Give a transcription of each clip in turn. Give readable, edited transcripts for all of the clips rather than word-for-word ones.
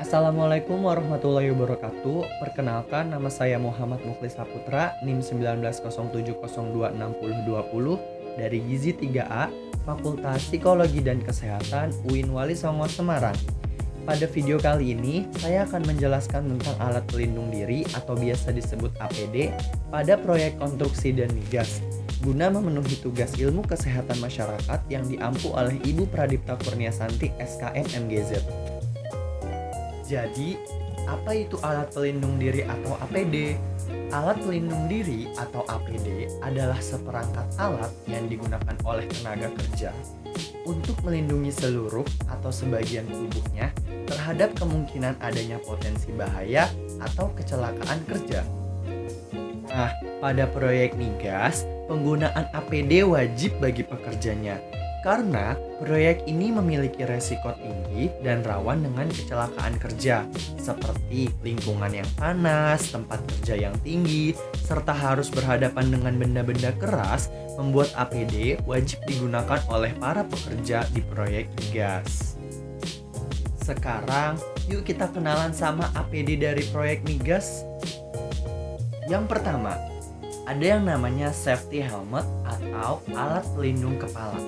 Assalamualaikum warahmatullahi wabarakatuh. Perkenalkan, nama saya Muhammad Mukhlis Saputra, NIM 1907026020 dari Gizi 3A, Fakultas Psikologi dan Kesehatan UIN Wali Songo Semarang. Pada video kali ini, saya akan menjelaskan tentang alat pelindung diri atau biasa disebut APD pada proyek konstruksi dan migas, guna memenuhi tugas ilmu kesehatan masyarakat yang diampu oleh Ibu Pradipta Kurniasanti SKM MGZ. Jadi, apa itu alat pelindung diri atau APD? Alat pelindung diri atau APD adalah seperangkat alat yang digunakan oleh tenaga kerja untuk melindungi seluruh atau sebagian tubuhnya terhadap kemungkinan adanya potensi bahaya atau kecelakaan kerja. Nah, pada proyek migas, penggunaan APD wajib bagi pekerjanya karena proyek ini memiliki resiko tinggi dan rawan dengan kecelakaan kerja, seperti lingkungan yang panas, tempat kerja yang tinggi, serta harus berhadapan dengan benda-benda keras, membuat APD wajib digunakan oleh para pekerja di proyek migas. Sekarang, yuk kita kenalan sama APD dari proyek migas. Yang pertama, ada yang namanya safety helmet atau alat pelindung kepala.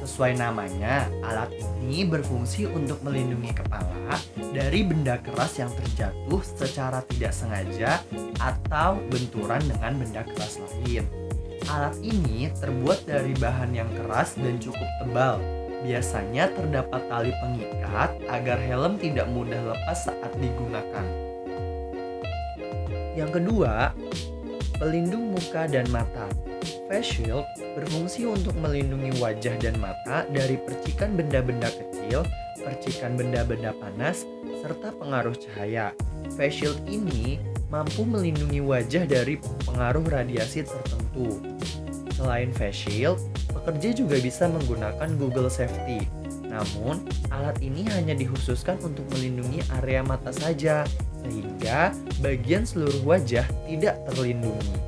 Sesuai namanya, alat ini berfungsi untuk melindungi kepala dari benda keras yang terjatuh secara tidak sengaja atau benturan dengan benda keras lain. Alat ini terbuat dari bahan yang keras dan cukup tebal. Biasanya terdapat tali pengikat agar helm tidak mudah lepas saat digunakan. Yang kedua, pelindung muka dan mata. Face shield berfungsi untuk melindungi wajah dan mata dari percikan benda-benda kecil, percikan benda-benda panas, serta pengaruh cahaya. Face shield ini mampu melindungi wajah dari pengaruh radiasi tertentu. Selain face shield, pekerja juga bisa menggunakan Google Safety. Namun, alat ini hanya dikhususkan untuk melindungi area mata saja, sehingga bagian seluruh wajah tidak terlindungi.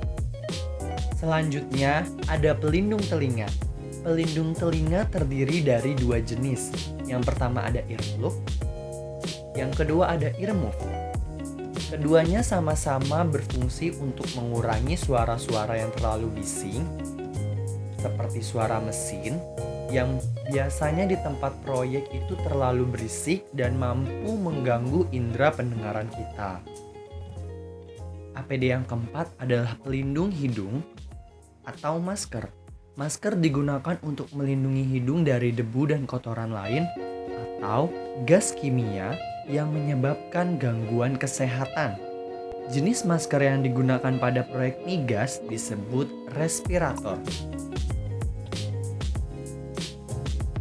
Selanjutnya, ada pelindung telinga. Pelindung telinga terdiri dari dua jenis. Yang pertama ada earplug, yang kedua ada earmuff. Keduanya sama-sama berfungsi untuk mengurangi suara-suara yang terlalu bising, seperti suara mesin, yang biasanya di tempat proyek itu terlalu berisik dan mampu mengganggu indera pendengaran kita. APD yang keempat adalah pelindung hidung atau masker. Masker digunakan untuk melindungi hidung dari debu dan kotoran lain atau gas kimia yang menyebabkan gangguan kesehatan. Jenis masker yang digunakan pada proyek migas disebut respirator.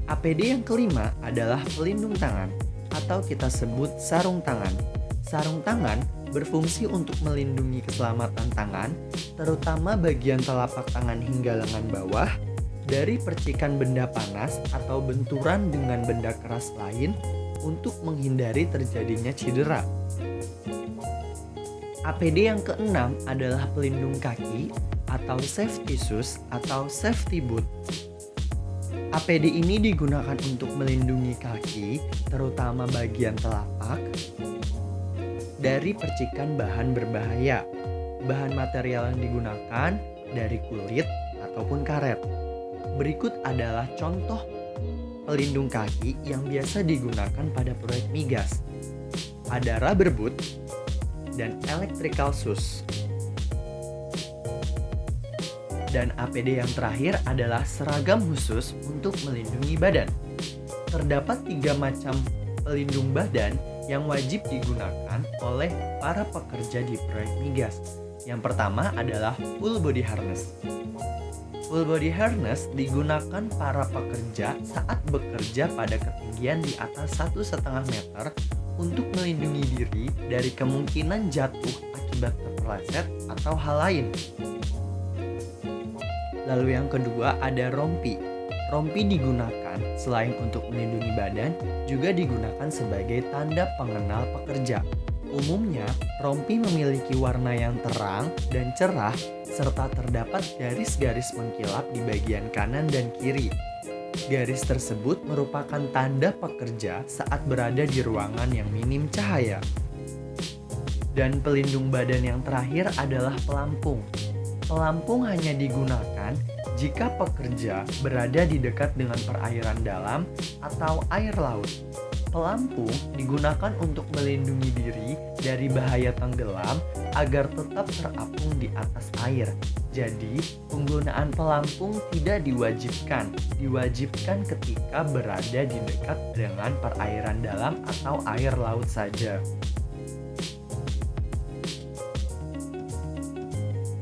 APD yang kelima adalah pelindung tangan atau kita sebut sarung tangan. Sarung tangan berfungsi untuk melindungi keselamatan tangan, terutama bagian telapak tangan hingga lengan bawah, dari percikan benda panas atau benturan dengan benda keras lain untuk menghindari terjadinya cedera. APD yang keenam adalah pelindung kaki atau safety shoes atau safety boot. APD ini digunakan untuk melindungi kaki, terutama bagian telapak, dari percikan bahan berbahaya. Bahan material yang digunakan dari kulit ataupun karet. Berikut adalah contoh pelindung kaki yang biasa digunakan pada proyek migas. Ada rubber boot dan electrical shoes. Dan APD yang terakhir adalah seragam khusus untuk melindungi badan. Terdapat 3 macam pelindung badan yang wajib digunakan oleh para pekerja di proyek migas. Yang pertama adalah full body harness. Full body harness digunakan para pekerja saat bekerja pada ketinggian di atas 1,5 meter untuk melindungi diri dari kemungkinan jatuh akibat terpeleset atau hal lain. Lalu yang kedua ada rompi. Rompi digunakan selain untuk melindungi badan, juga digunakan sebagai tanda pengenal pekerja. Umumnya, rompi memiliki warna yang terang dan cerah, serta terdapat garis-garis mengkilap di bagian kanan dan kiri. Garis tersebut merupakan tanda pekerja saat berada di ruangan yang minim cahaya. Dan pelindung badan yang terakhir adalah pelampung. Pelampung hanya digunakan jika pekerja berada di dekat dengan perairan dalam atau air laut. Pelampung digunakan untuk melindungi diri dari bahaya tenggelam agar tetap terapung di atas air. Jadi, penggunaan pelampung tidak diwajibkan. Diwajibkan ketika berada di dekat dengan perairan dalam atau air laut saja.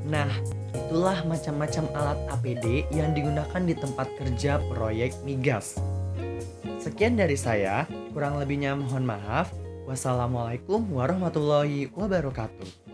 Nah, itulah macam-macam alat APD yang digunakan di tempat kerja proyek migas. Sekian dari saya, kurang lebihnya mohon maaf. Wassalamualaikum warahmatullahi wabarakatuh.